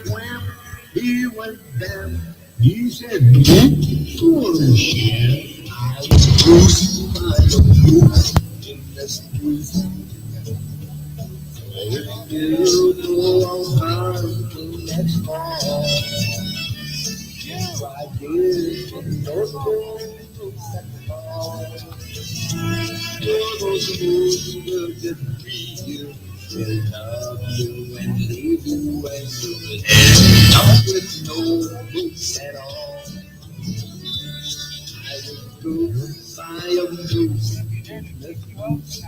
wham, he went bam. He said, holy shit. I was cruising by the blues in the streets. If you go on home the next morning, I did in those days at all. Those moves will just be you. They'll love you and leave you when you're not with no boots at all. I was goose by a goose in the goose.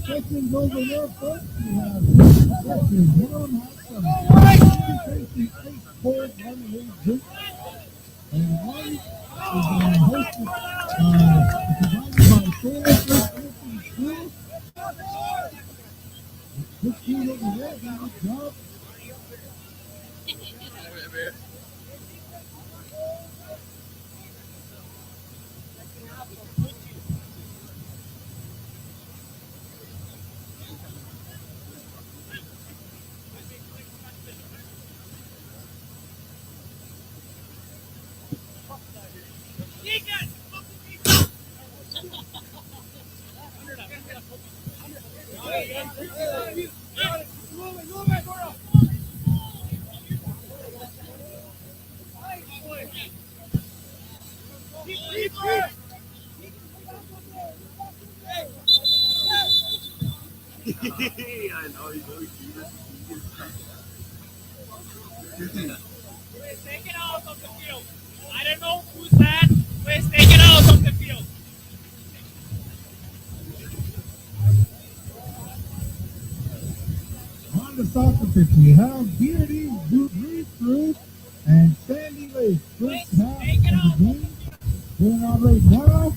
Questions over there, folks. We have questions. We don't have some education export runaway group. And one is hosted, provided by Taylor First Christian School. This school over there got a job. I know, he's always Pues take it out of the field. I don't know who's that. Please take it out of the field. On the soccer pitch, we have Beardys, Bruce Bruce, and Sandy Lake. First half of the game going on right now.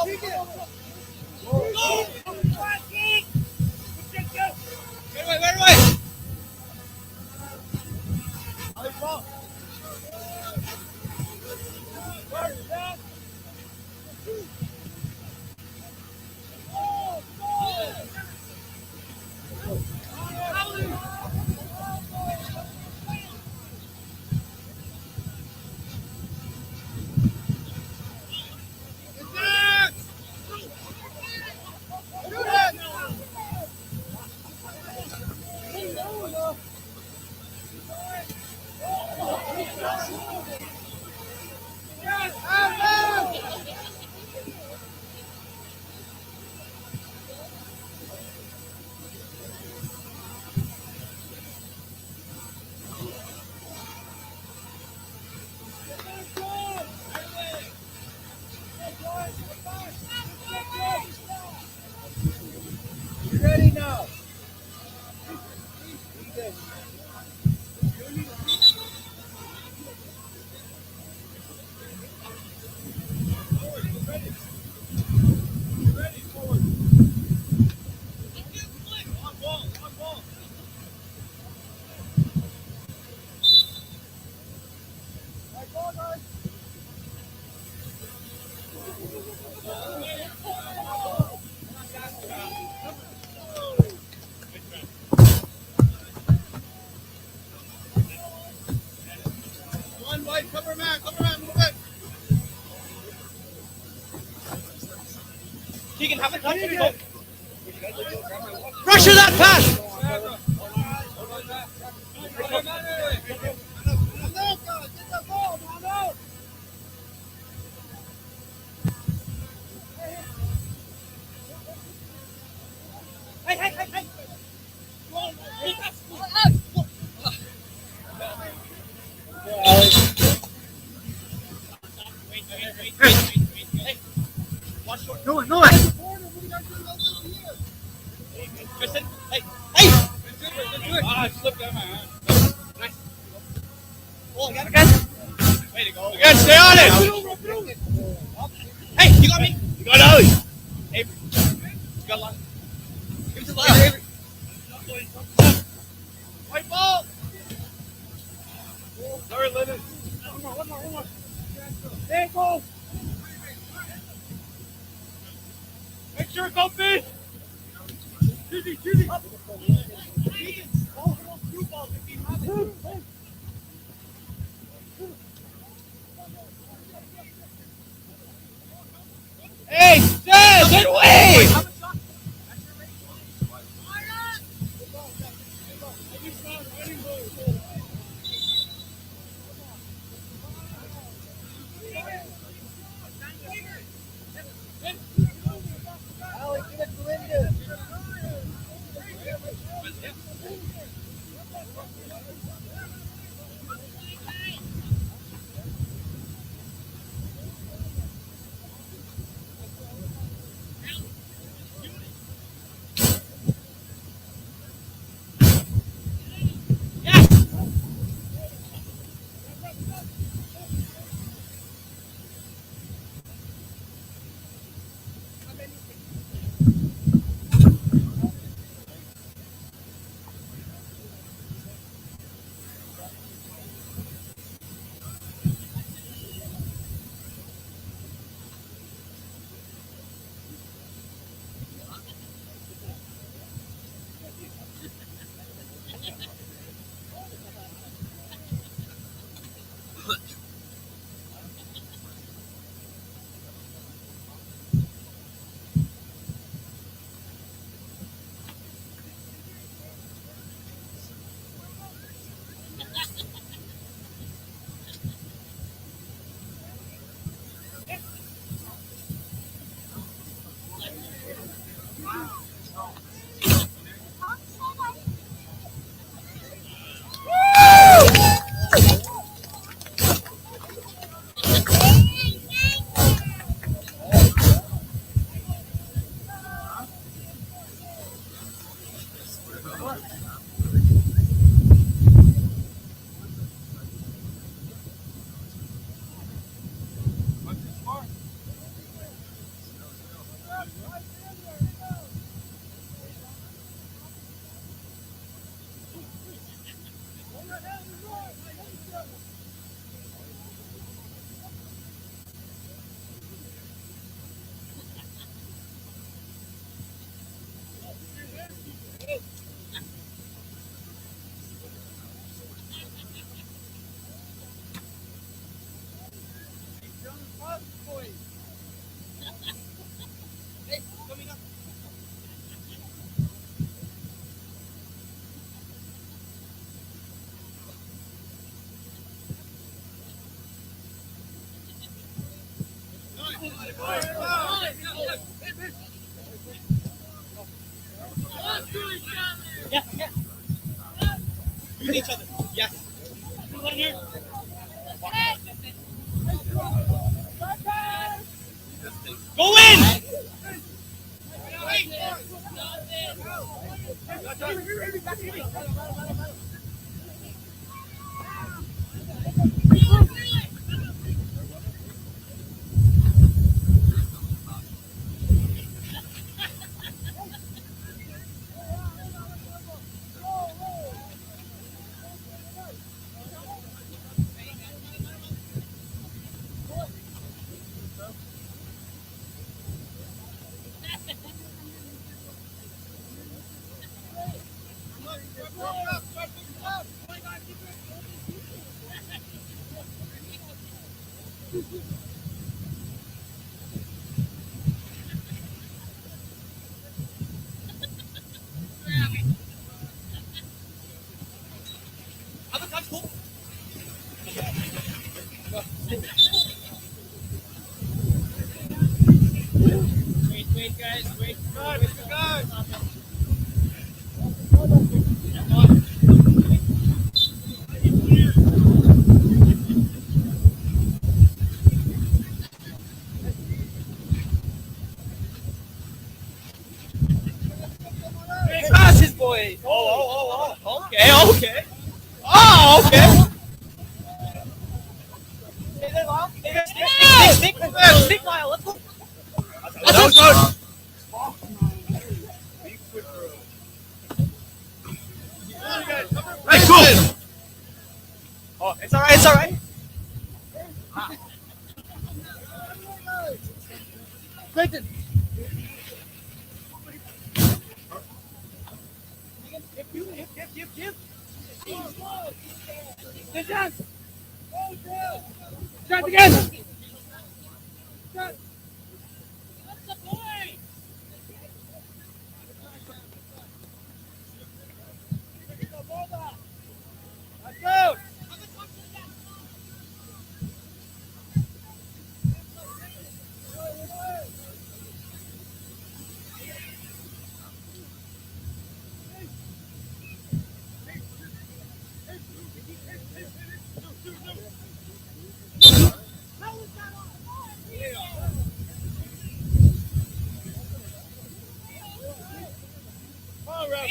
Right away. Ready now. Cover man, move it. Keegan, have a touch. Pressure that pass. Hey. Wait. Watch short. No one. Tristan, hey. I slipped out of my hand. Nice. Oh, got it again. Way to go. Again, stay on it. Hey, you got me. You got Ali. Avery. You got Lon. Give it to Lon. Avery. White ball. Sorry, Lennon. One more. There it goes. Make sure it goes big. Judy. Up. Hey, Jed, get away! Yeah, yeah. Use each other. Yes. Go in! Other touch, cool. Wait, guys, wait. Good, guys. Passes, boys. Oh. Okay. Oh, okay. Stick, Lyle. Let's go. That's good. Right, cool. Oh, it's all right. Clayton. Give. Good chance. Shot again. Shot. That's the boy. Let's go.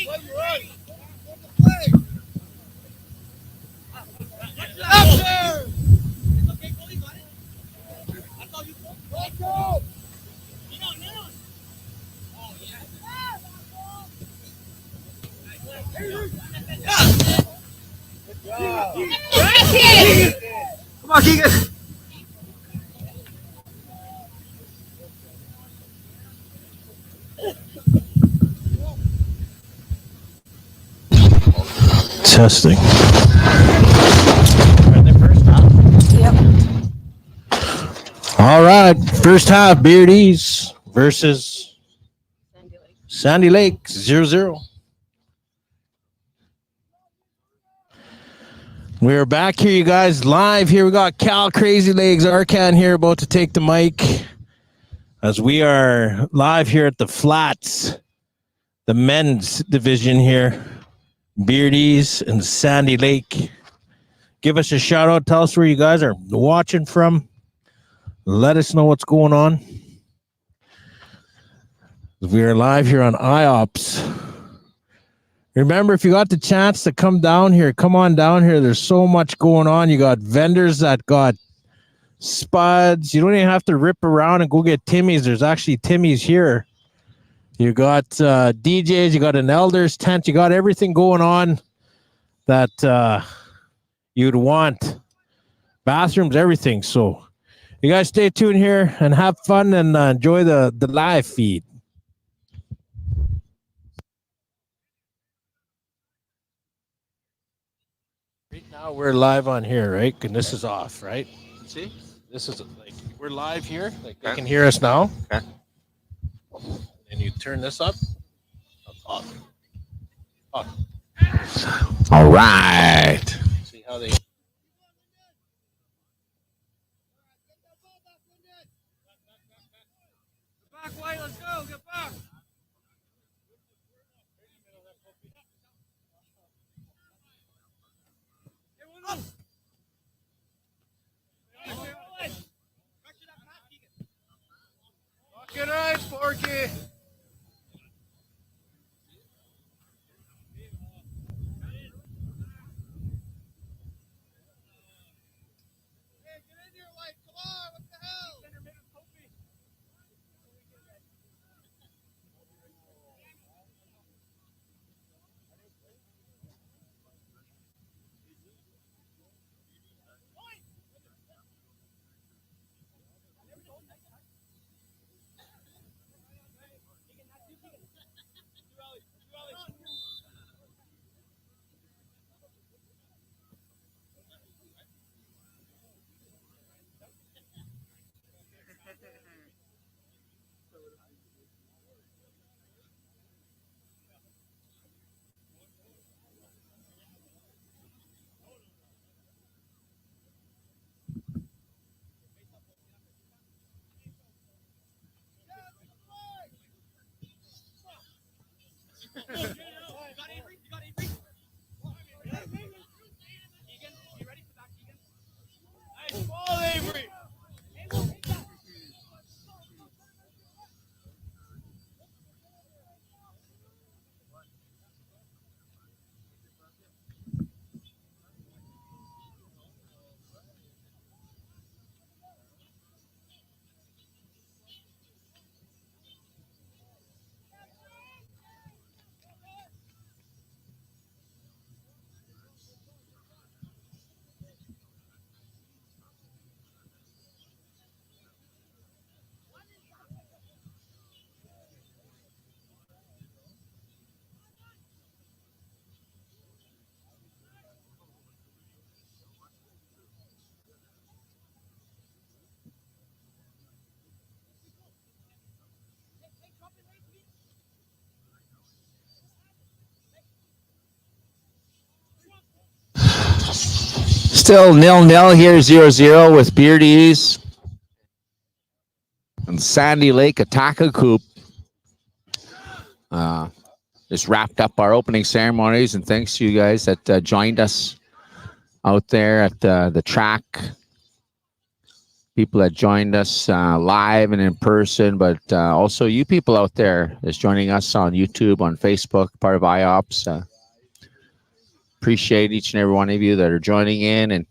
Let him run. Up there. It's okay, Cole, got it. That's all you want. Let's go. Kneel. Oh, yeah. Good job. Come on, Keegan. Testing. Yep. All right. First half, Beardys versus Sandy Lake 0-0. We're back here, you guys, live here. We got Cal Crazy Legs Arcan here about to take the mic as we are live here at the Flats, the men's division here. Beardy's and Sandy Lake. Give us a shout out. Tell us where you guys are watching from. Let us know what's going on. We are live here on IOPS. Remember, if you got the chance to come down here, come on down here. There's so much going on. You got vendors that got spuds. You don't even have to rip around and go get Timmy's. There's actually Timmy's here. You got DJs, you got an elders tent, you got everything going on that you'd want. Bathrooms, everything. So you guys stay tuned here and have fun and enjoy the live feed. Right now we're live on here, right? And this is off, right? See? This is like we're live here. Like they Okay. can hear us now. Okay. And you turn this up. Off. Off. All right. See how they. Back, White, let's go. Get back. Good night, Forky. Still 0-0 here, 0-0 with Beardys and Sandy Lake Ataka Coop. Just wrapped up our opening ceremonies, and thanks to you guys that joined us out there at the track. People that joined us live and in person, but also you people out there that's joining us on YouTube, on Facebook, part of IOPS. Appreciate each and every one of you that are joining in and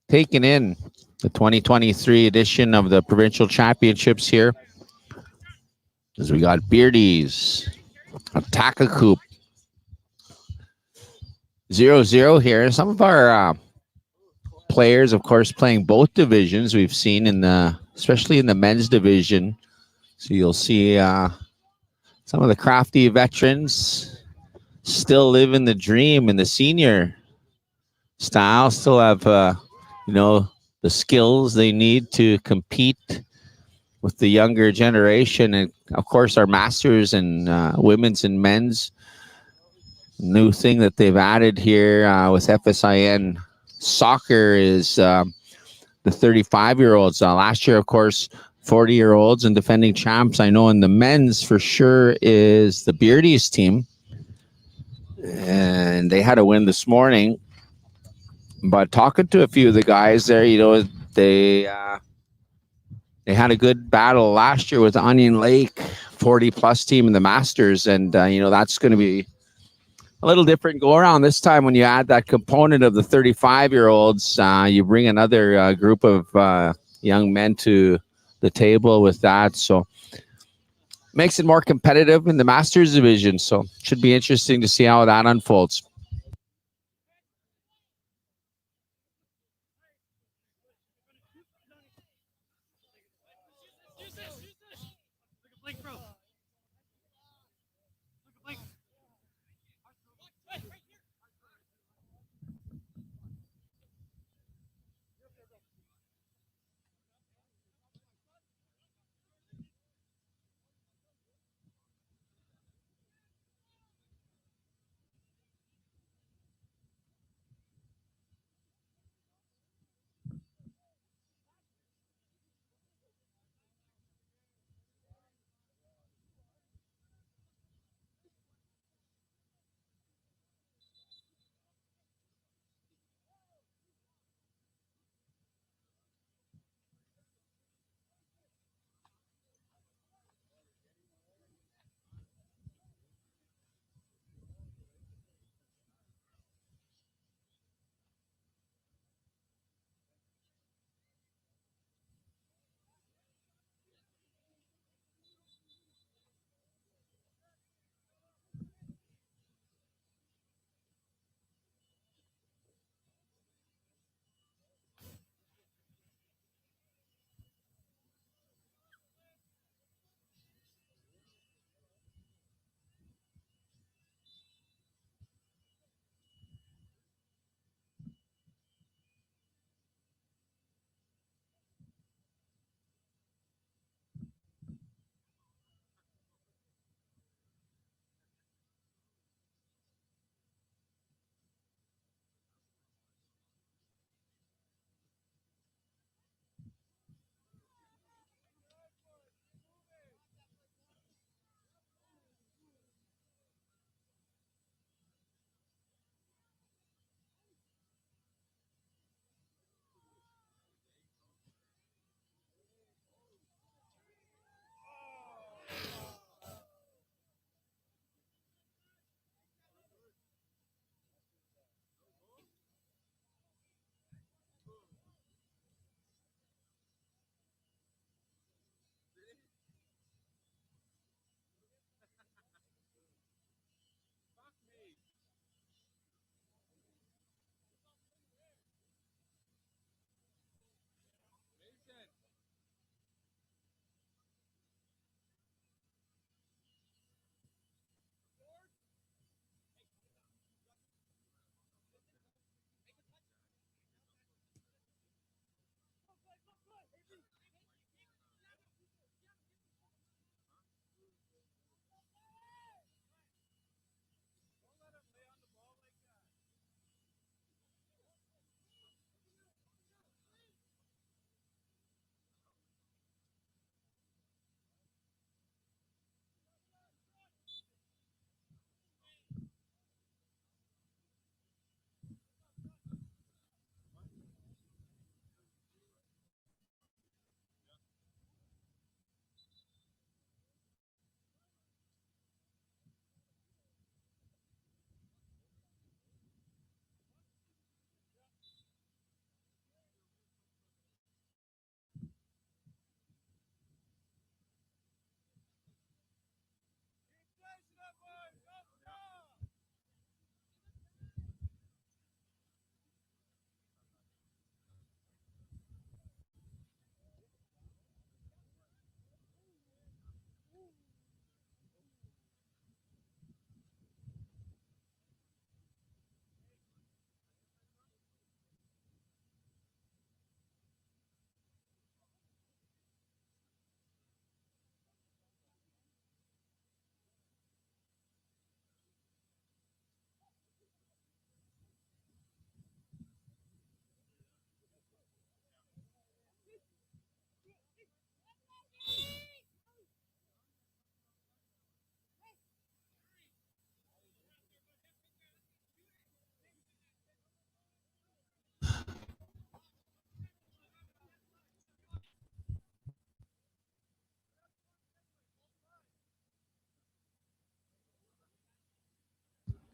taking in the 2023 edition of the Provincial Championships here. As we got Beardy's, Ataka Coop, 0-0 here. Some of our players, of course, playing both divisions. We've seen especially in the men's division. So you'll see some of the crafty veterans still living the dream in the senior style. Still have, the skills they need to compete with the younger generation. And of course, our masters and women's and men's. New thing that they've added here with FSIN soccer is the 35-year-olds. Last year, of course, 40-year-olds and defending champs. I know in the men's for sure is the Beardys team. And they had a win this morning. But talking to a few of the guys there, they had a good battle last year with Onion Lake, 40-plus team in the Masters. And, that's going to be a little different go around this time when you add that component of the 35-year-olds. You bring another group of young men to the table with that. So makes it more competitive in the Masters division. So should be interesting to see how that unfolds.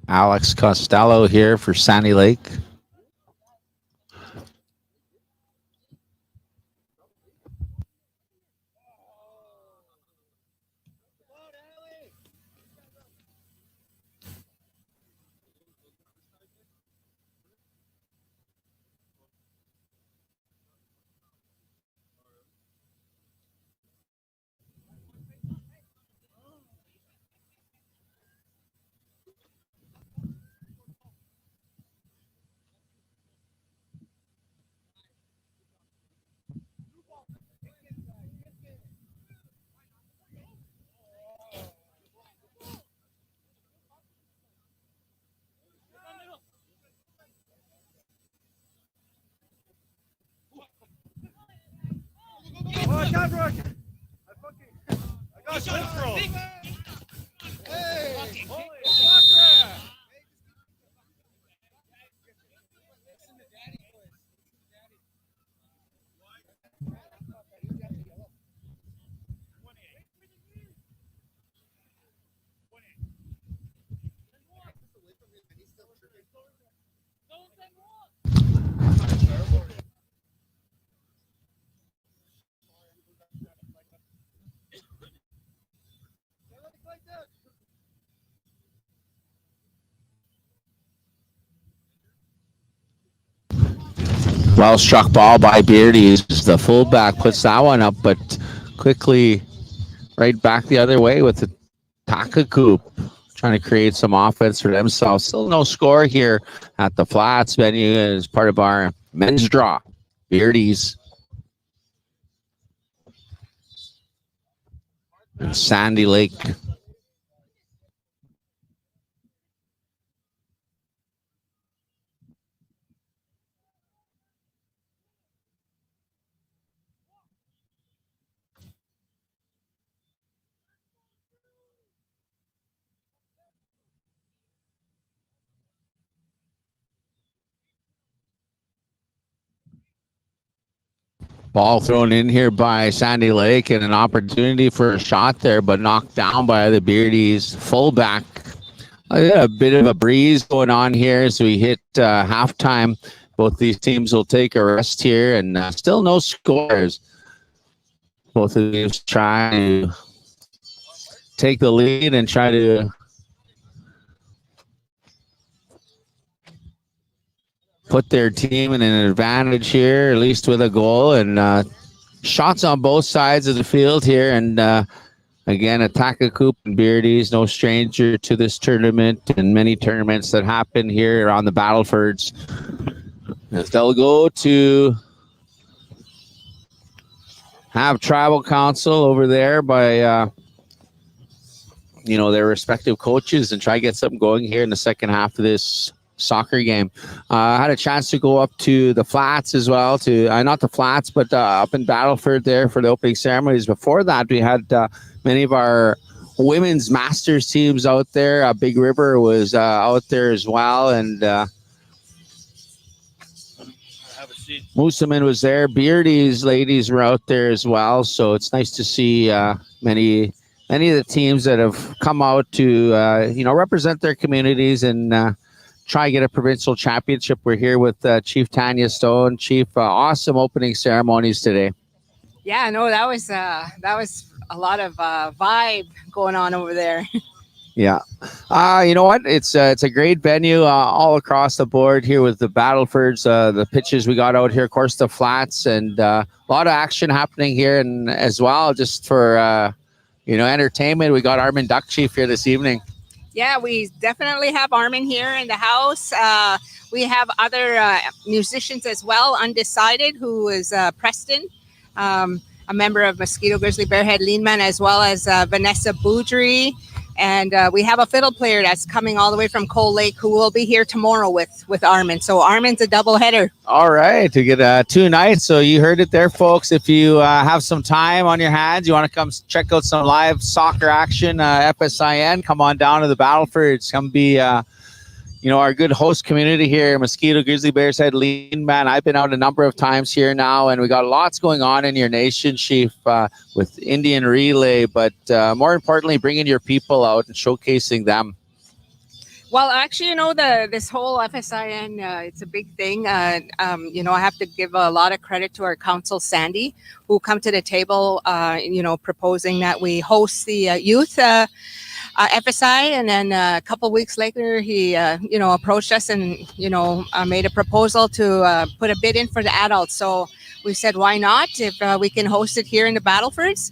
Alex Costello here for Sandy Lake. Oh, I got Rock. I got Central. Hey, holy fucker. Well struck ball by Beardys. The fullback puts that one up, but quickly right back the other way with the Takakoop, trying to create some offense for themselves. Still no score here at the Flats venue as part of our men's draw. Beardys and Sandy Lake. Ball thrown in here by Sandy Lake and an opportunity for a shot there, but knocked down by the Beardy's fullback. A bit of a breeze going on here as we hit halftime. Both these teams will take a rest here, and still no scores. Both of these try to take the lead and try to put their team in an advantage here, at least with a goal. And shots on both sides of the field here. And again, Takakoop and Beardy's, no stranger to this tournament and many tournaments that happen here on the Battlefords. As they'll go to have tribal council over there by their respective coaches and try to get something going here in the second half of this soccer game. I had a chance to go up to the Flats as well, to not the Flats, but up in Battleford there for the opening ceremonies. Before that, we had many of our women's masters teams out there. Big River was out there as well, and Mooseman was there. Beardy's ladies were out there as well, so it's nice to see many of the teams that have come out to represent their communities and try to get a provincial championship. We're here with Chief Tanya Stone. Chief, awesome opening ceremonies today. Yeah, no, that was a lot of vibe going on over there. Yeah. You know what? It's a great venue all across the board here with the Battlefords, the pitches we got out here, of course, the Flats, and a lot of action happening here. And as well, just for, entertainment, we got Armin Duck Chief here this evening. Yeah, we definitely have Armin here in the house. We have other musicians as well, Undecided, who is Preston, a member of Mosquito Grizzly Bearhead Leanman, as well as Vanessa Boudry. And we have a fiddle player that's coming all the way from Coal Lake who will be here tomorrow with Armin. So Armin's a doubleheader. All right, to get 2 nights. So you heard it there, folks. If you have some time on your hands, you want to come check out some live soccer action, FSIN, come on down to the Battlefords. Come be, our good host community here, Mosquito Grizzly Bears Head Lean Man. I've been out a number of times here now, and we got lots going on in your nation, Chief, with Indian Relay, but more importantly, bringing your people out and showcasing them. Well, actually, this whole FSIN, it's a big thing. I have to give a lot of credit to our council, Sandy, who come to the table, proposing that we host the youth FSI, and then a couple weeks later, he, approached us and made a proposal to put a bid in for the adults. So we said, why not? If we can host it here in the Battlefords,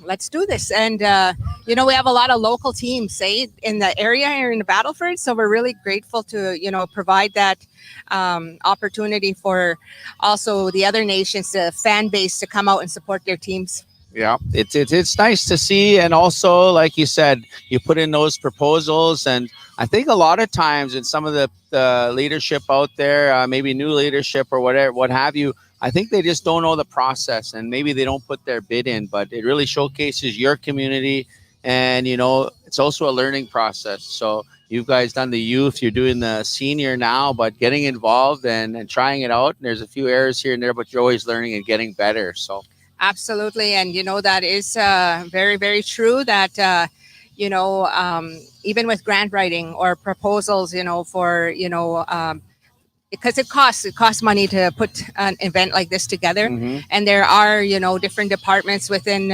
let's do this. And we have a lot of local teams, say, in the area here in the Battleford. So we're really grateful to provide that opportunity for also the other nations, the fan base, to come out and support their teams. Yeah, it's nice to see, and also, like you said, you put in those proposals, and I think a lot of times in some of the leadership out there, maybe new leadership or whatever, what have you, I think they just don't know the process, and maybe they don't put their bid in. But it really showcases your community, and it's also a learning process. So you guys done the youth, you're doing the senior now, but getting involved and trying it out. And there's a few errors here and there, but you're always learning and getting better. So. Absolutely. And, that is very, very true that, even with grant writing or proposals, for, because it costs money to put an event like this together. Mhm. And there are, different departments within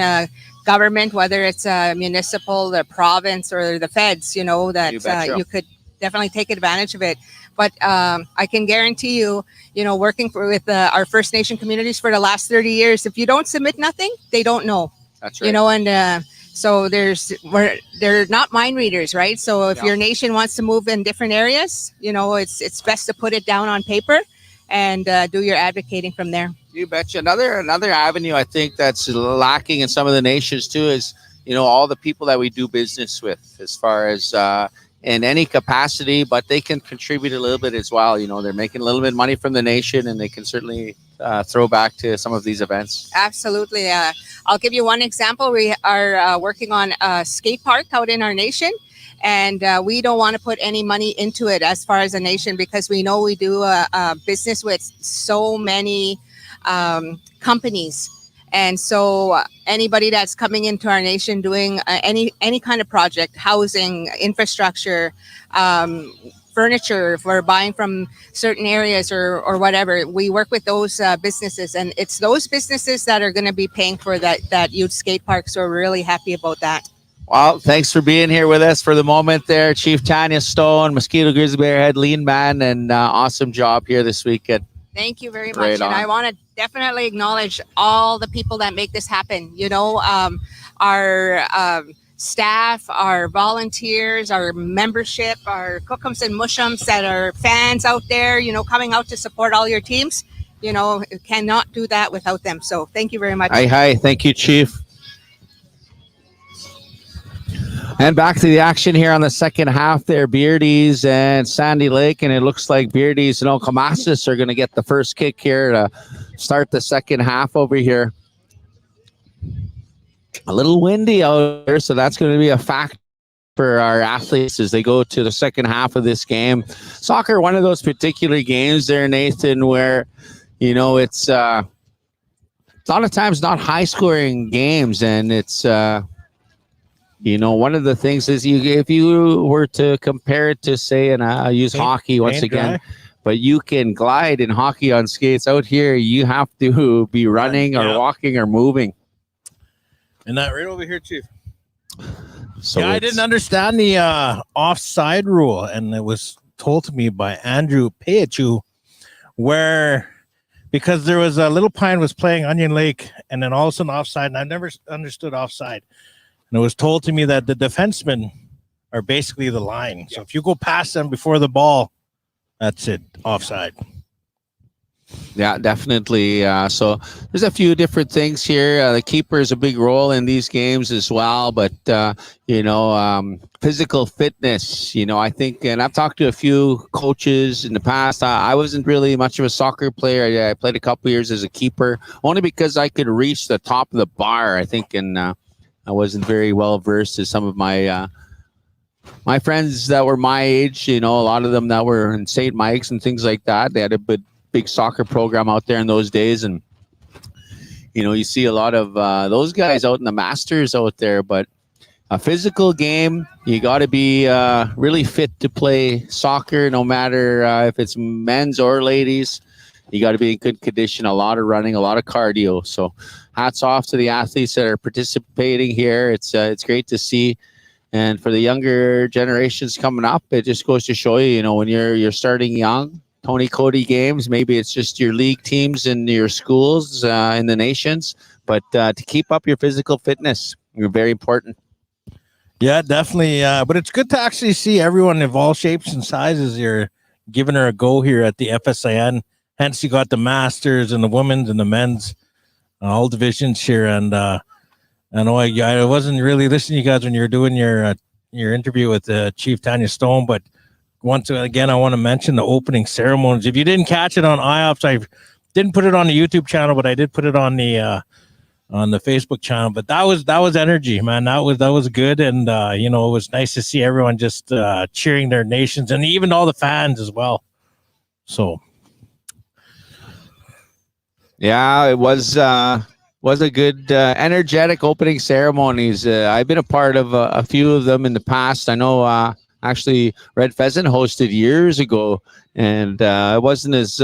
government, whether it's municipal, the province, or the feds, that you could definitely take advantage of it. But I can guarantee you, working with our First Nation communities for the last 30 years, if you don't submit nothing, they don't know. That's right. And so they're not mind readers, right? So if your nation wants to move in different areas, it's best to put it down on paper and do your advocating from there. You betcha. Another avenue I think that's lacking in some of the nations too is, all the people that we do business with, as far as in any capacity, but they can contribute a little bit as well. They're making a little bit of money from the nation, and they can certainly throw back to some of these events. Absolutely. I'll give you one example. We are working on a skate park out in our nation, and we don't want to put any money into it as far as a nation, because we know we do a business with so many companies. And so anybody that's coming into our nation doing any kind of project, housing, infrastructure, furniture, if we're buying from certain areas or whatever, we work with those businesses. And it's those businesses that are going to be paying for that youth skate park. So we're really happy about that. Well, thanks for being here with us for the moment there, Chief Tanya Stone, Mosquito Grizzly Bear Head Lean Man, and awesome job here this weekend. Thank you very much. Right and on. I want to definitely acknowledge all the people that make this happen. Our staff, our volunteers, our membership, our cookums and mushums that are fans out there, coming out to support all your teams. Cannot do that without them. So thank you very much. Hi. Thank you, Chief. And back to the action here on the second half there, Beardys and Sandy Lake. And it looks like Beardys and Okamasis are going to get the first kick here to start the second half over here. A little windy out there, so that's going to be a factor for our athletes as they go to the second half of this game. Soccer, one of those particular games there, Nathan, where, it's a lot of times not high-scoring games, and it's... one of the things is if you were to compare it to, say, and I use hockey once again, but you can glide in hockey on skates. Out here, you have to be running or walking or moving. And that right over here, Chief. So I didn't understand the offside rule, and it was told to me by Andrew Payachu, because there was a Little Pine was playing Onion Lake, and then all of a sudden offside, and I've never understood offside. And it was told to me that the defensemen are basically the line. So if you go past them before the ball, that's it, offside. Yeah, definitely. So there's a few different things here. The keeper is a big role in these games as well. But, physical fitness, I think, and I've talked to a few coaches in the past. I wasn't really much of a soccer player. I played a couple years as a keeper, only because I could reach the top of the bar, I think, and I wasn't very well versed as some of my my friends that were my age, a lot of them that were in St. Mike's and things like that. They had a big soccer program out there in those days. And, you see a lot of those guys out in the Masters out there. But, a physical game. You got to be really fit to play soccer, no matter if it's men's or ladies. You got to be in good condition, a lot of running, a lot of cardio. So hats off to the athletes that are participating here. It's great to see. And for the younger generations coming up, it just goes to show you, when you're starting young, Tony Cody games, maybe it's just your league teams in your schools in the nations, but to keep up your physical fitness, you're very important. Yeah, definitely. But it's good to actually see everyone of all shapes and sizes here giving her a go here at the FSIN. Hence, you got the masters and the women's and the men's, all divisions here. And I know I wasn't really listening to you guys when you were doing your interview with Chief Tanya Stone, but once again, I want to mention the opening ceremonies. If you didn't catch it on IOPS, I didn't put it on the YouTube channel, but I did put it on the Facebook channel. But that was energy, man. That was good, and it was nice to see everyone just cheering their nations, and even all the fans as well. So, yeah, it was a good, energetic opening ceremonies. I've been a part of a few of them in the past. I know. Actually, Red Pheasant hosted years ago, and it wasn't as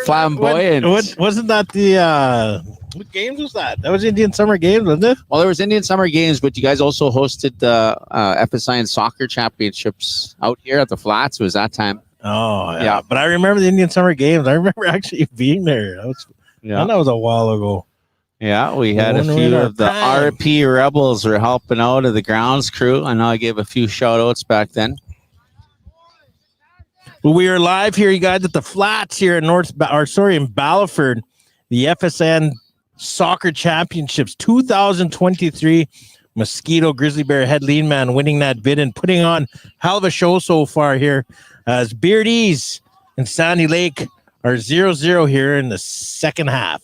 flamboyant. Wasn't that the what games was that? That was Indian Summer Games, wasn't it? Well, there was Indian Summer Games, but you guys also hosted the FSIN Soccer Championships out here at the Flats. It was that time? Oh, yeah. But I remember the Indian Summer Games. I remember actually being there. That was a while ago. Yeah, we had a few of the RP Rebels were helping out of the grounds crew. I know I gave a few shout outs back then. Well, we are live here, you guys, at the Flats here in in Ballaford, the FSN Soccer Championships 2023. Mosquito Grizzly Bear head lead man winning that bid and putting on hell of a show so far here as Beardys and Sandy Lake are 0-0 here in the second half.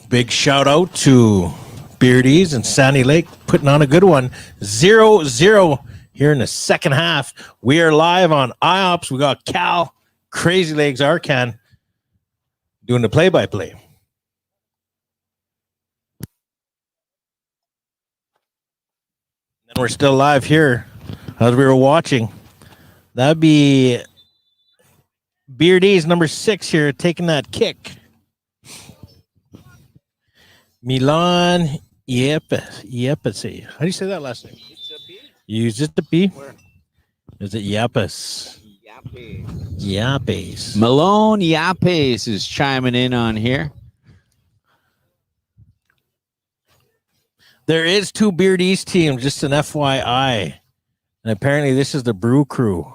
Big shout out to Beardys and Sandy Lake putting on a good one. 0-0 here in the second half. We are live on IOPS. We got Cal, Crazy Legs Arcan doing the play-by-play. And we're still live here as we were watching. That'd be Beardys number 6 here taking that kick. Milan Yepes. How do you say that last name? Use it to P? Where? Is it Yepes? Yapes. Malone Yapes is chiming in on here. There is 2 Beardys teams, just an FYI. And apparently this is the Brew Crew.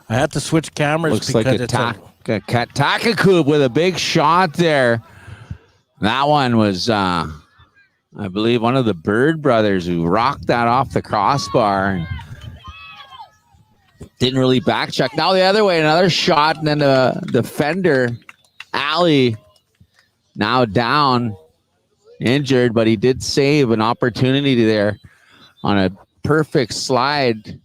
I had to switch cameras. Looks like a Takakub with a big shot there. That one was, I believe, one of the Bird brothers who rocked that off the crossbar and didn't really back check. Now the other way, another shot, and then the defender, Ali, now down, injured, but he did save an opportunity there on a perfect slide.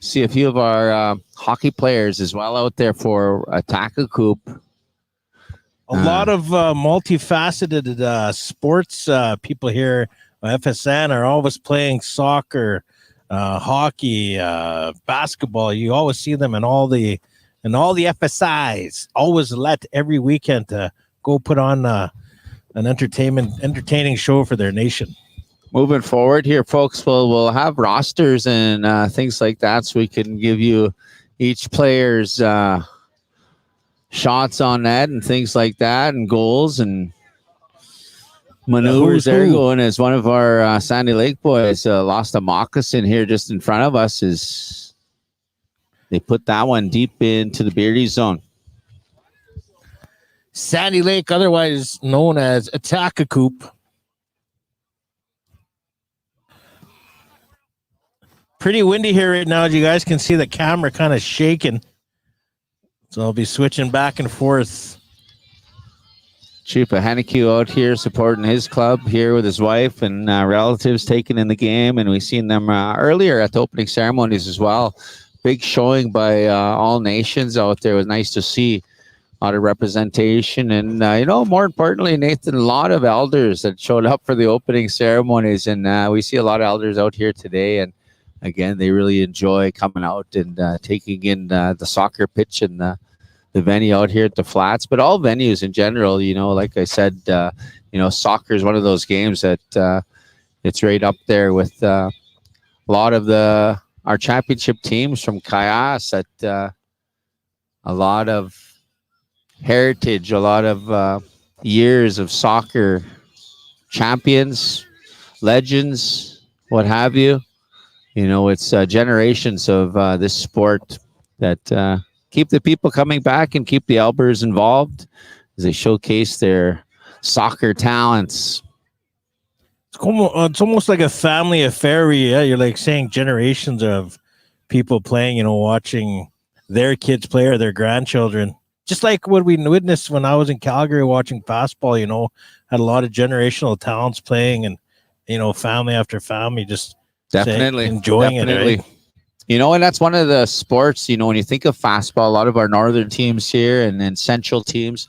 See a few of our hockey players as well out there for a Takakub. A lot of multifaceted sports people here at FSN are always playing soccer, hockey, basketball. You always see them in all the FSIs. Always let every weekend to go put on an entertaining show for their nation. Moving forward here, folks, we'll have rosters and things like that, so we can give you each player's shots on net and things like that, and goals and maneuvers. There going as one of our Sandy Lake boys lost a moccasin here just in front of us. Is they put that one deep into the Beardy zone. Sandy Lake, otherwise known as Takakub. Pretty windy here right now. As you guys can see, the camera kind of shaking. So I'll be switching back and forth. Chief Haneke out here supporting his club here with his wife and relatives taking in the game, and we've seen them earlier at the opening ceremonies as well. Big showing by all nations out there. It was nice to see a lot of representation, and more importantly, Nathan, a lot of elders that showed up for the opening ceremonies, and we see a lot of elders out here today, and again, they really enjoy coming out and taking in the soccer pitch and the venue out here at the Flats, but all venues in general. Like I said, soccer is one of those games that it's right up there with a lot of our championship teams from Kayas. At a lot of heritage, a lot of years of soccer champions, legends, what have you. It's generations of this sport that keep the people coming back and keep the Albers involved as they showcase their soccer talents. It's almost like a family affair. Yeah, you're like saying generations of people playing, watching their kids play or their grandchildren. Just like what we witnessed when I was in Calgary watching fastball, had a lot of generational talents playing, and, family after family just definitely enjoying it. Right? And that's one of the sports, when you think of fastball, a lot of our northern teams here and then central teams,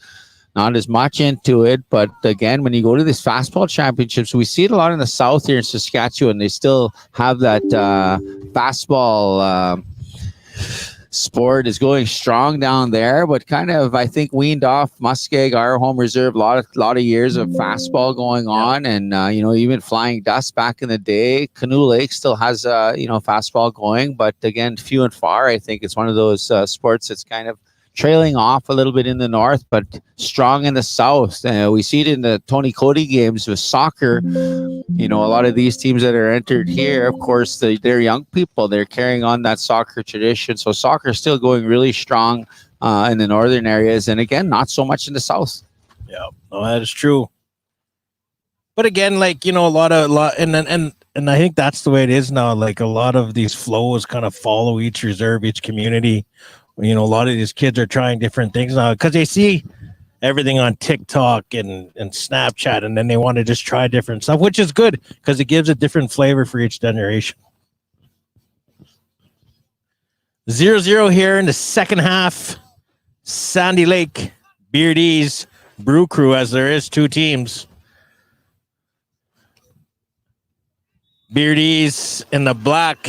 not as much into it. But again, when you go to these fastball championships, we see it a lot in the south here in Saskatchewan. They still have that fastball sport is going strong down there, but kind of, I think, weaned off Muskeg, our home reserve, a lot of years of fastball going on. And, even Flying Dust back in the day. Canoe Lake still has, fastball going, but again, few and far. I think it's one of those sports that's kind of trailing off a little bit in the north, but strong in the south. We see it in the Tony Cody games with soccer. A lot of these teams that are entered here, of course, they're young people. They're carrying on that soccer tradition. So soccer is still going really strong in the northern areas. And again, not so much in the south. Yeah, no, that is true. But again, a lot, and I think that's the way it is now. Like a lot of these flows kind of follow each reserve, each community. A lot of these kids are trying different things now because they see everything on TikTok and Snapchat, and then they want to just try different stuff, which is good because it gives a different flavor for each generation. 0-0 here in the second half. Sandy Lake, Beardys, Brew Crew, as there is two teams. Beardys in the black,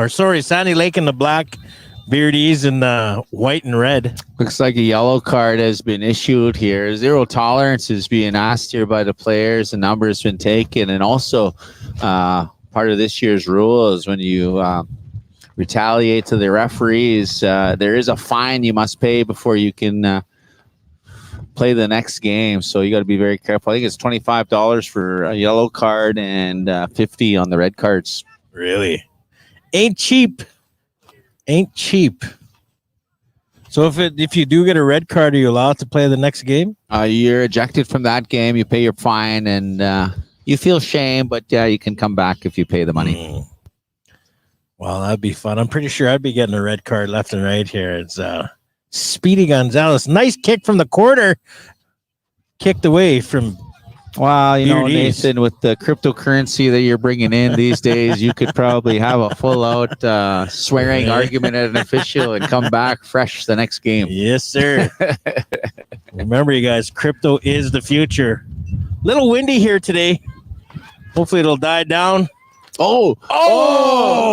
Sandy Lake in the black, Beardies in white and red. Looks like a yellow card has been issued here. Zero tolerance is being asked here by the players. The number has been taken. And also part of this year's rule is when you retaliate to the referees, there is a fine you must pay before you can play the next game. So you got to be very careful. I think it's $25 for a yellow card and $50 on the red cards. Really? Ain't cheap. So if you do get a red card, are you allowed to play the next game? You're ejected from that game. You pay your fine, and you feel shame, but you can come back if you pay the money. Well, that'd be fun. I'm pretty sure I'd be getting a red card left and right here. It's Speedy Gonzalez. Nice kick from the corner. Kicked away from... Wow, Nathan, with the cryptocurrency that you're bringing in these days, you could probably have a full-out swearing argument at an official and come back fresh the next game. Yes, sir. Remember, you guys, crypto is the future. Little windy here today. Hopefully it'll die down. Whoa!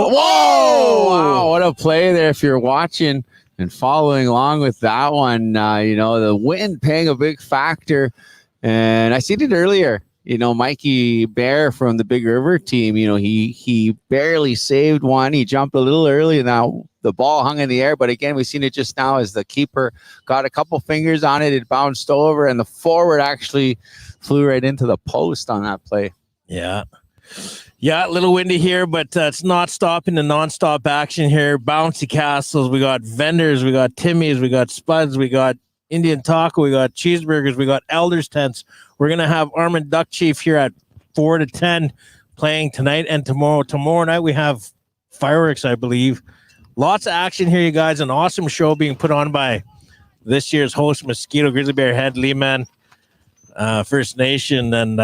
Wow, what a play there if you're watching and following along with that one. The wind playing a big factor. And I seen it earlier, Mikey Bear from the Big River team, he barely saved one. He jumped a little early and now the ball hung in the air. But again, we've seen it just now as the keeper got a couple fingers on it. It bounced over and the forward actually flew right into the post on that play. Yeah. Yeah, a little windy here, but it's not stopping the nonstop action here. Bouncy castles. We got vendors. We got Timmy's. We got Spuds. We got Indian taco, we got cheeseburgers, we got elders tents. We're gonna have Armand Duck Chief here at 4 to 10 playing tonight and tomorrow. Tomorrow night we have fireworks, I believe. Lots of action here, you guys. An awesome show being put on by this year's host, Mosquito Grizzly Bear Head, Lehman, First Nation. And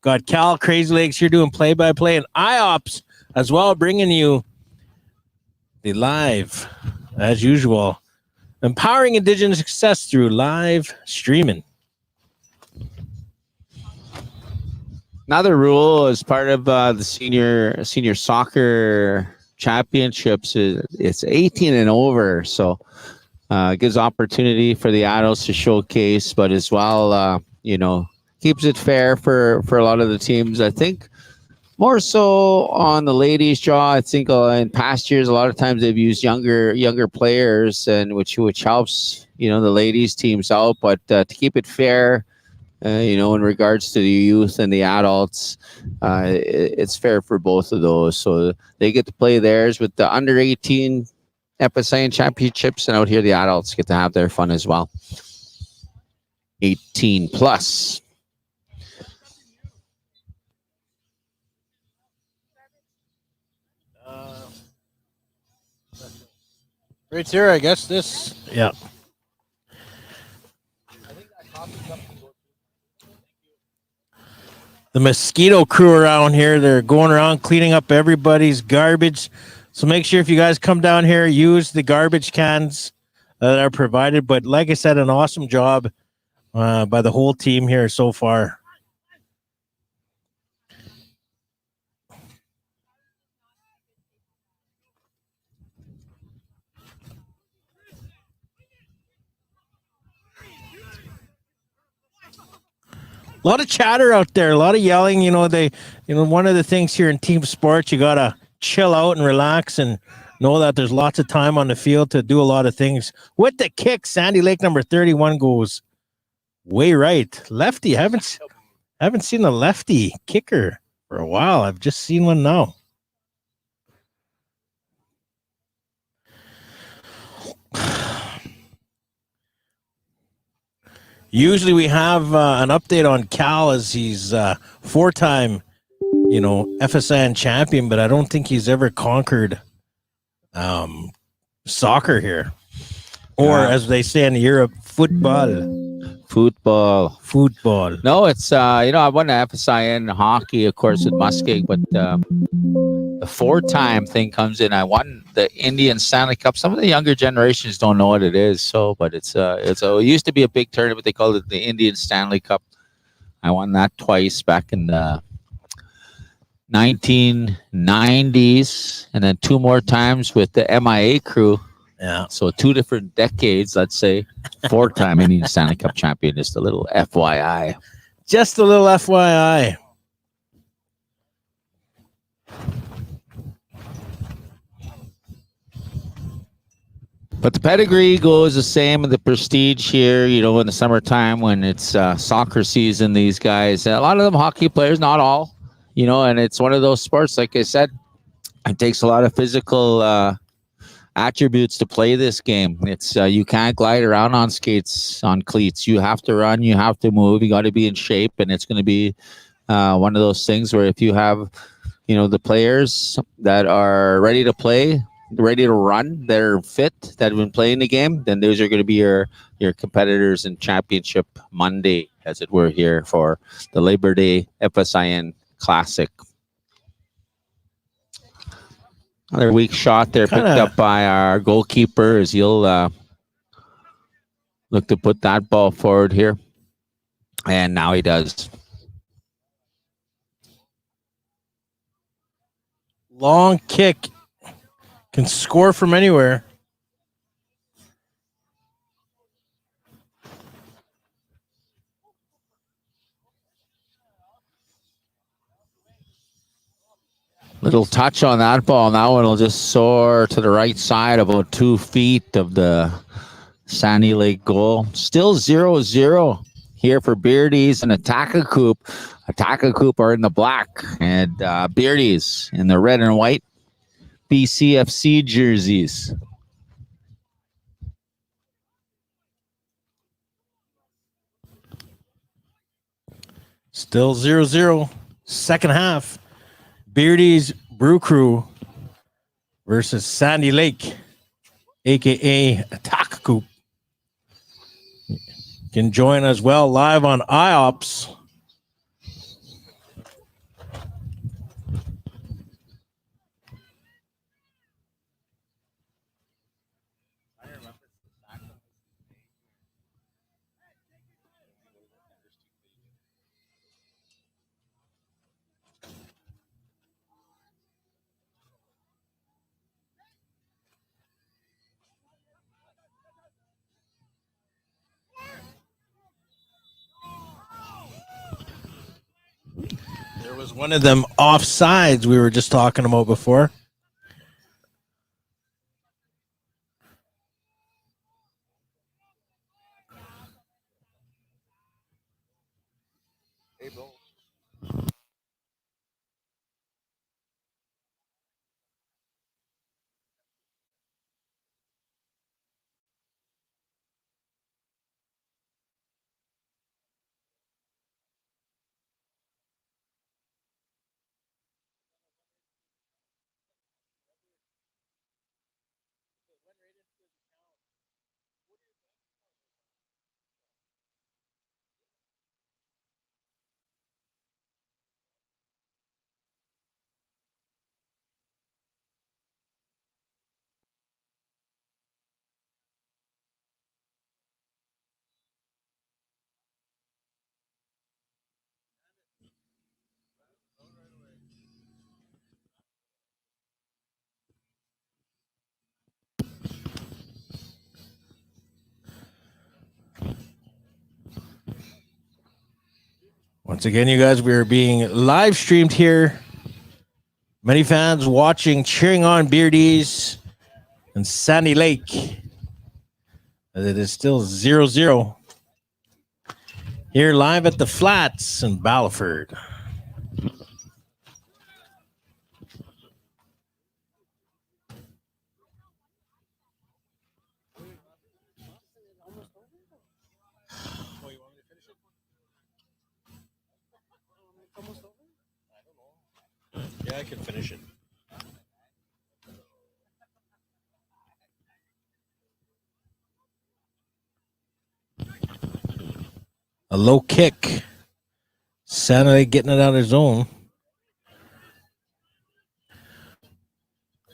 got Cal Crazy Legs here doing play-by-play and IOPS as well, bringing you the live, as usual, empowering Indigenous success through live streaming. Another rule as part of the senior soccer championships is it's 18 and over, so gives opportunity for the adults to showcase, but as well, keeps it fair for a lot of the teams. I think more so on the ladies' draw. I think in past years, a lot of times they've used younger players, and which helps the ladies' teams out. But to keep it fair, in regards to the youth and the adults, it's fair for both of those. So they get to play theirs with the under 18 FSIN championships, and out here the adults get to have their fun as well. 18 plus. Right here, I guess this. Yeah. The mosquito crew around here, they're going around cleaning up everybody's garbage. So make sure if you guys come down here, use the garbage cans that are provided. But like I said, an awesome job by the whole team here so far. A lot of chatter out there, a lot of yelling. One of the things here in team sports, you gotta chill out and relax and know that there's lots of time on the field to do a lot of things. With the kick, Sandy Lake number 31 goes way right. Lefty, haven't seen a lefty kicker for a while. I've just seen one now. Usually we have an update on Cal as he's four-time, FSIN champion, but I don't think he's ever conquered soccer here. Or as they say in Europe, football. No, it's, I won the FSIN hockey, of course, with Muskeg, but the four-time thing comes in. I won the Indian Stanley Cup. Some of the younger generations don't know what it is, but it used to be a big tournament. They called it the Indian Stanley Cup. I won that twice back in the 1990s, and then two more times with the MIA crew. Yeah. So 2 different decades, let's say. Four-time Indian Stanley Cup champion. Just a little FYI. Just a little FYI. But the pedigree goes the same, and the prestige here, in the summertime when it's soccer season, these guys, a lot of them hockey players, not all, and it's one of those sports, like I said, it takes a lot of physical attributes to play this game. It's you can't glide around on skates, on cleats. You have to run, you have to move, you got to be in shape, and it's going to be one of those things where if you have, the players that are ready to play, ready to run, that are fit, that have been playing the game, then those are going to be your competitors in Championship Monday, as it were, here for the Labor Day FSIN Classic. Another weak shot there, picked up by our goalkeeper, as he'll look to put that ball forward here. And now he does. Long kick. Can score from anywhere. Little touch on that ball. Now it'll just soar to the right side, about 2 feet of the Sandy Lake goal. Still 0-0 here for Beardys and Attack-A-Coop. Attack-A-Coop are in the black, and Beardys in the red and white BCFC jerseys. Still 0-0. Second half. Beardy's Brew Crew versus Sandy Lake, a.k.a. Attack-A-Coop. You can join as well live on IOPS. There was one of them offsides we were just talking about before. Once again, you guys, we are being live streamed here. Many fans watching, cheering on Beardys and Sandy Lake. It is still 0-0 here live at the Flats in Ballaford. Yeah, I can finish it. A low kick. Saturday getting it out of his own.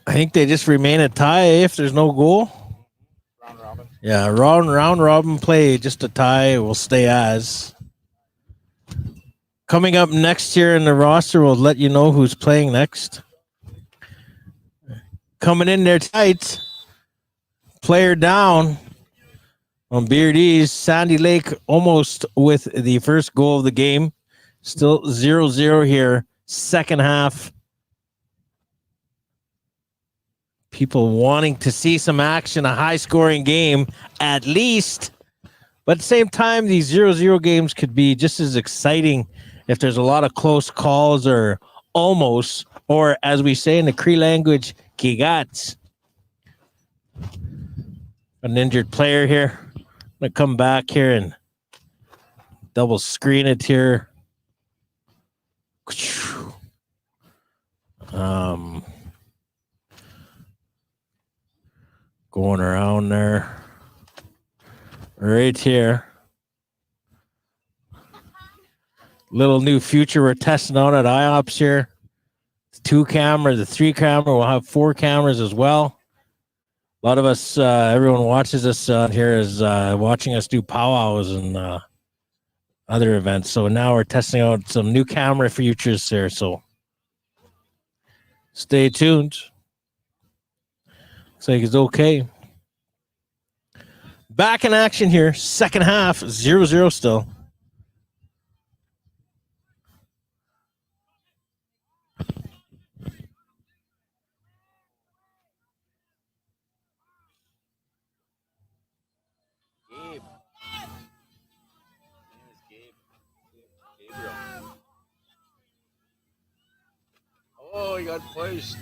I think they just remain a tie if there's no goal. Round robin. Yeah, round robin play, just a tie will stay as. Coming up next here in the roster, we'll let you know who's playing next. Coming in there tight. Player down on Beardys. Sandy Lake almost with the first goal of the game. Still 0-0 here. Second half. People wanting to see some action, a high-scoring game at least. But at the same time, these 0-0 games could be just as exciting if there's a lot of close calls or almost, or as we say in the Cree language, kigats. An injured player here. I'm going to come back here and double screen it here. Going around there. Right here. Little new future we're testing out at IOPS here. 2 cameras, the 3 camera. We'll have 4 cameras as well. A lot of us, everyone watches us here is watching us do powwows and other events. So now we're testing out some new camera features there. So stay tuned. Looks like it's okay. Back in action here. Second half, 0-0 still. Oh, he got placed.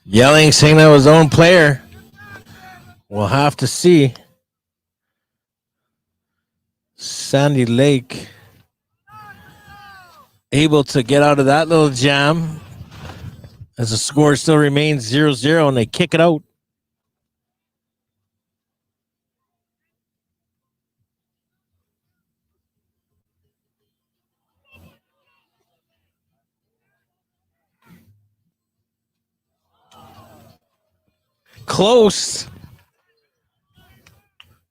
Yelling, saying that was his own player. We'll have to see. Sandy Lake able to get out of that little jam as the score still remains 0-0 and they kick it out. close.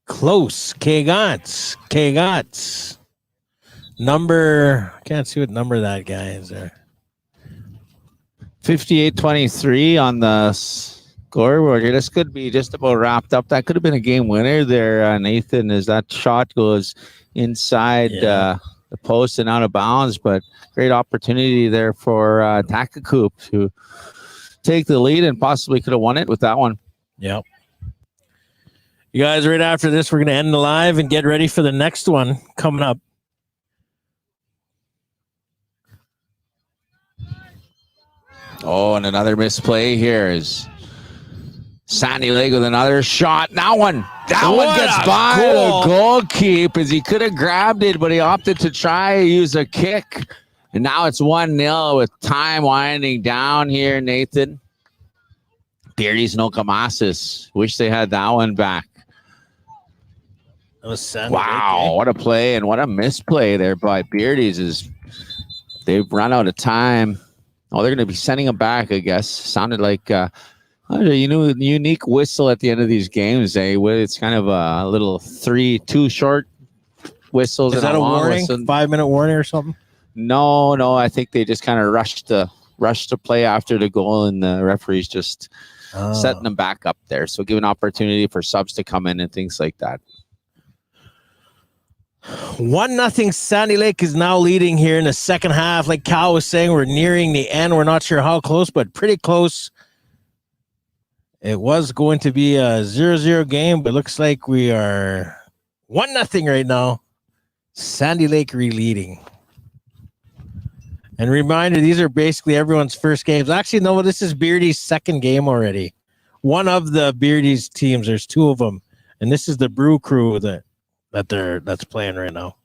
Close. K-Gots. Number, I can't see what number that guy is there. 58-23 on the scoreboard here. This could be just about wrapped up. That could have been a game winner there, Nathan, as that shot goes inside the post and out of bounds. But great opportunity there for Takakoop to take the lead and possibly could have won it with that one. Yep. You guys, right after this, we're going to end the live and get ready for the next one coming up. Oh, and another misplay here is Sandy Lake with another shot. That one gets by the goal keep as he could have grabbed it, but he opted to try to use a kick. And now it's 1-0 with time winding down here, Nathan. Beardys and Okamasis. Wish they had that one back. That was Sandy wow, Lake, what a play and what a misplay there by Beardys is they've run out of time. Oh, they're going to be sending him back, I guess. Sounded like a unique whistle at the end of these games. It's kind of a little two short whistles. Is that a warning? 5-minute warning or something? No. I think they just kind of rushed to play after the goal, and the referees just setting them back up there. So give an opportunity for subs to come in and things like that. 1-0 Sandy Lake is now leading here in the second half. Like Cal was saying, we're nearing the end. We're not sure how close, but pretty close. It was going to be a 0-0 game, but looks like we are 1-0 right now. Sandy Lake re-leading. And reminder, these are basically everyone's first games. Actually, no, this is Beardy's second game already. One of the Beardy's teams, there's two of them, and this is the Brew Crew that's playing right now.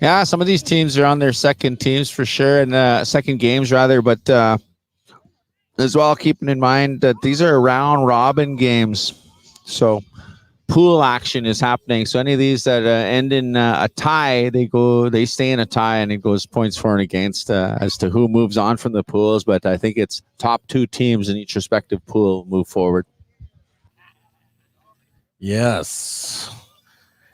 Yeah, some of these teams are on their second teams for sure, and second games rather, but as well, keeping in mind that these are round robin games, so pool action is happening. So any of these that end in a tie, they stay in a tie, and it goes points for and against as to who moves on from the pools. But I think it's top two teams in each respective pool move forward. Yes.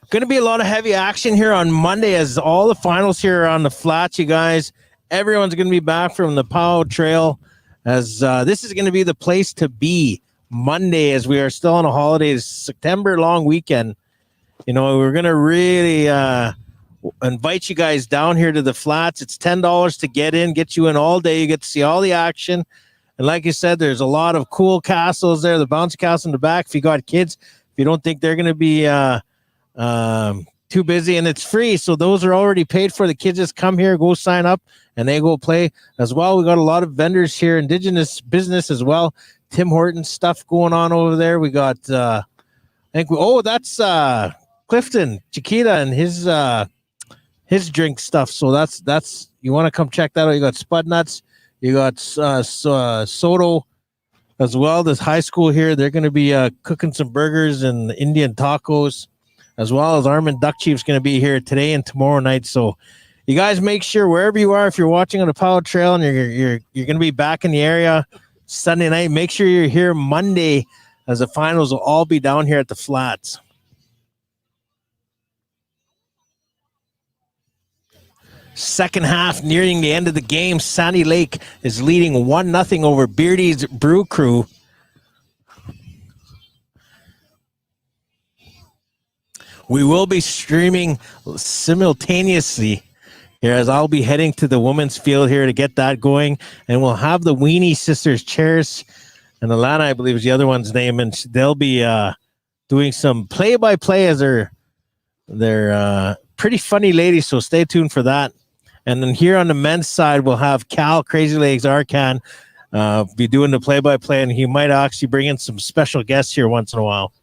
Going to be a lot of heavy action here on Monday as all the finals here are on the flats, you guys. Everyone's going to be back from the POW Trail as this is going to be the place to be Monday as we are still on a holiday, September long weekend. You know, we're going to really invite you guys down here to the flats. It's $10 to get in, get you in all day. You get to see all the action. And like you said, there's a lot of cool castles there, the bouncy castle in the back. If you got kids, you don't think they're going to be too busy, and it's free. So those are already paid for. The kids just come here, go sign up, and they go play as well. We got a lot of vendors here, indigenous business as well. Tim Hortons stuff going on over there. We got, that's Clifton Chiquita and his drink stuff. So that's you want to come check that out. You got Spud Nuts, you got Soto as well. This high school here, they're going to be cooking some burgers and Indian tacos, as well as Armin Duck Chief's going to be here today and tomorrow night. So you guys make sure wherever you are, if you're watching on the POW Trail and you're going to be back in the area Sunday night, make sure you're here Monday as the finals will all be down here at the flats. Second half, nearing the end of the game, Sandy Lake is leading 1-0 over Beardy's Brew Crew. We will be streaming simultaneously here as I'll be heading to the women's field here to get that going. And we'll have the Weenie Sisters Chairs and Alana, I believe is the other one's name. And they'll be doing some play-by-play as they're pretty funny ladies. So stay tuned for that. And then here on the men's side, we'll have Cal Crazy Legs Arcan be doing the play-by-play. And he might actually bring in some special guests here once in a while.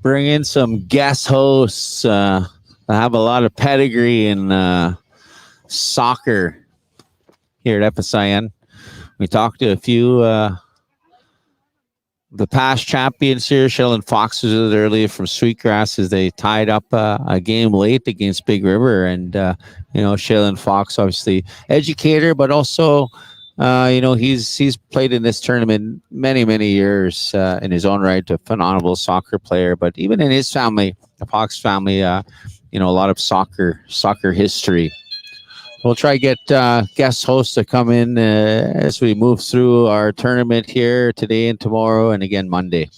Bring in some guest hosts that have a lot of pedigree in soccer here at FSIN. We talked to a few the past champions here. Sheldon Fox was earlier from Sweetgrass as they tied up a game late against Big River. And, Sheldon Fox, obviously educator, but also He's played in this tournament many years in his own right. A phenomenal soccer player, but even in his family, the Fox family, a lot of soccer history. We'll try to get guest hosts to come in as we move through our tournament here today and tomorrow, and again Monday.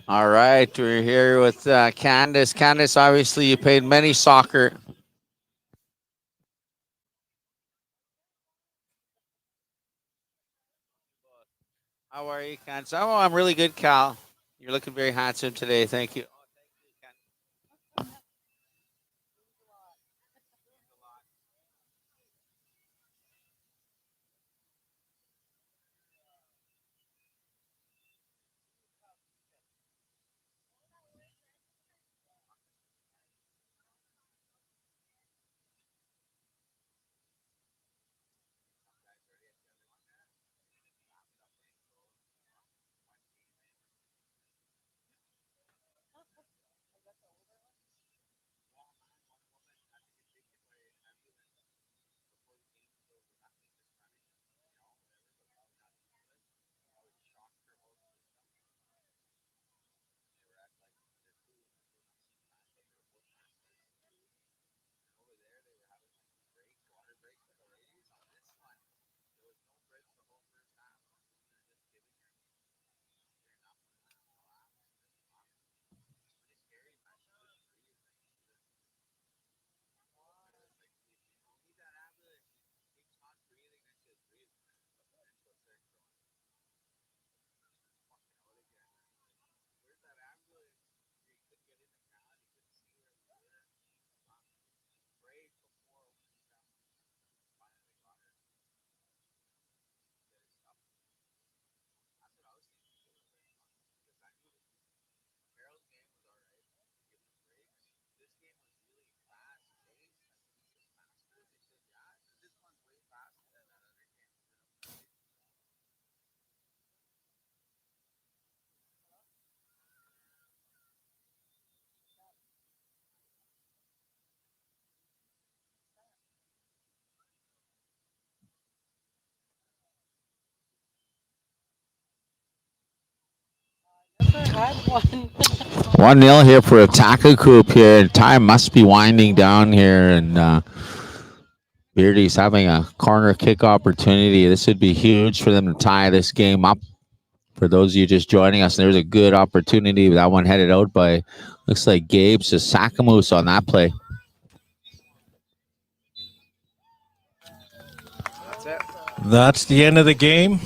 All right, we're here with Candace. Candace, obviously you played many soccer. How are you, Candace? Oh, I'm really good, Cal. You're looking very handsome today. Thank you. Had one. 1-0 here for Ataka Coop here. Time must be winding down here, and Beardy's having a corner kick opportunity. This would be huge for them to tie this game up. For those of you just joining us, there's a good opportunity. That one headed out by, looks like Gabe Sasakamoose on that play. That's the end of the game.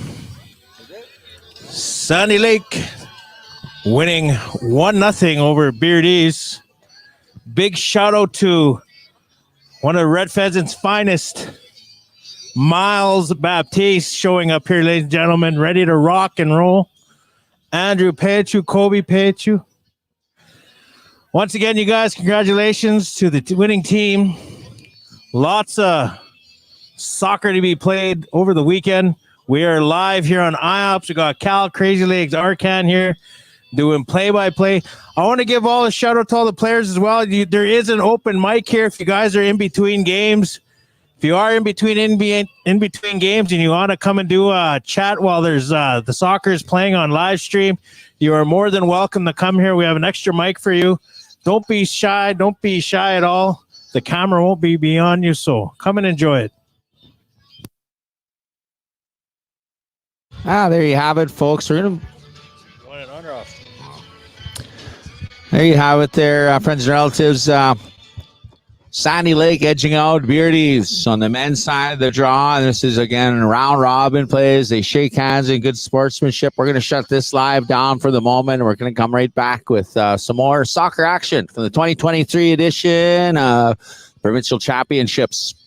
Sandy Lake winning 1-0 over Beardys. Big shout out to one of Red Pheasant's finest, Miles Baptiste, showing up here, ladies and gentlemen, ready to rock and roll. Andrew Pechu, Kobe Pechu. Once again, you guys, congratulations to the winning team. Lots of soccer to be played over the weekend. We are live here on IOPS. We got Cal, Crazy Legs, Arcan here doing play-by-play. I want to give all a shout-out to all the players as well. There is an open mic here if you guys are in between games. If you are in between games and you want to come and do a chat while there's the soccer is playing on live stream, you are more than welcome to come here. We have an extra mic for you. Don't be shy. Don't be shy at all. The camera won't be beyond you, so come and enjoy it. There you have it, folks. We're gonna. There you have it, there, friends and relatives. Sandy Lake edging out Beardys on the men's side of the draw. And this is, again, round robin plays. They shake hands in good sportsmanship. We're going to shut this live down for the moment. We're going to come right back with some more soccer action from the 2023 edition of Provincial Championships.